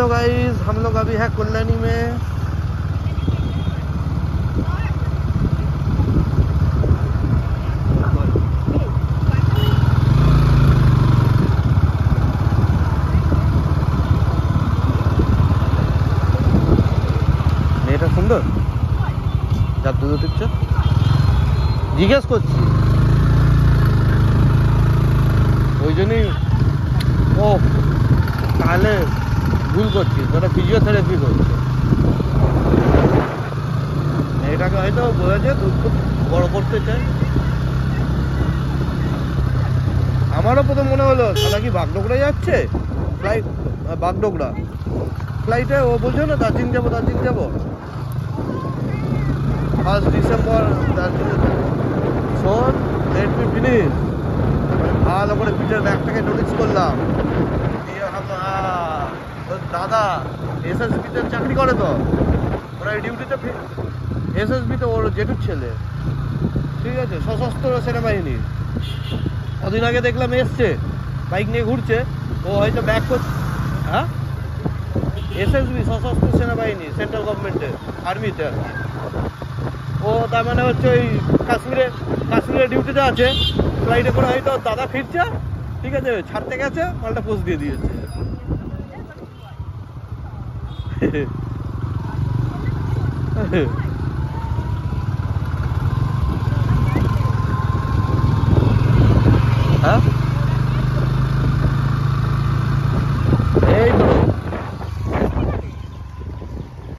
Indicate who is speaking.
Speaker 1: Guys, हम लोग अभी है कल्याणी में। মেয়েটা সুন্দর, যার দুধ টিপছে, জিজ্ঞেস করছি ওই জন্যই। ও তাহলে ভুল করছিস, ওটা ফিজিওথেরাপি করছে। এটাকে হয়তো বলেছে দুধ খুব বড় করতে চায়। আমারও প্রথম মনে হলো সাদা কি বাগডোগরা যাচ্ছে, ফ্লাইট বাগডোগরা ফ্লাইটে। ও বলছে না দার্জিলিং যাবো, দার্জিলিং যাবো 1 ডিসেম্বর দার্জিলিং। শোন, লেট মি ফিনিশ। ভালো করে পিঠের ব্যাগটাকে নোটিস করলাম। দাদা এসএসবিতে চাকরি করে তো, ওরা এই ডিউটিতে এসএসবিতে, ওর জেঠুর ছেলে, ঠিক আছে, সশস্ত্র সেনাবাহিনী। কদিন আগে দেখলাম এসছে, বাইক নিয়ে ঘুরছে। ও হয়তো ব্যাক করছে। হ্যাঁ, এসএসবি সশস্ত্র সেনাবাহিনী, সেন্ট্রাল গভর্নমেন্টের আর্মিতে। ও তার মানে হচ্ছে ওই কাশ্মীরে ডিউটিতে আছে। ফ্লাইটে করে হয়তো দাদা ফিরছে, ঠিক আছে, ছাড়তে গেছে, মালটা পোস্ট দিয়ে দিয়েছে।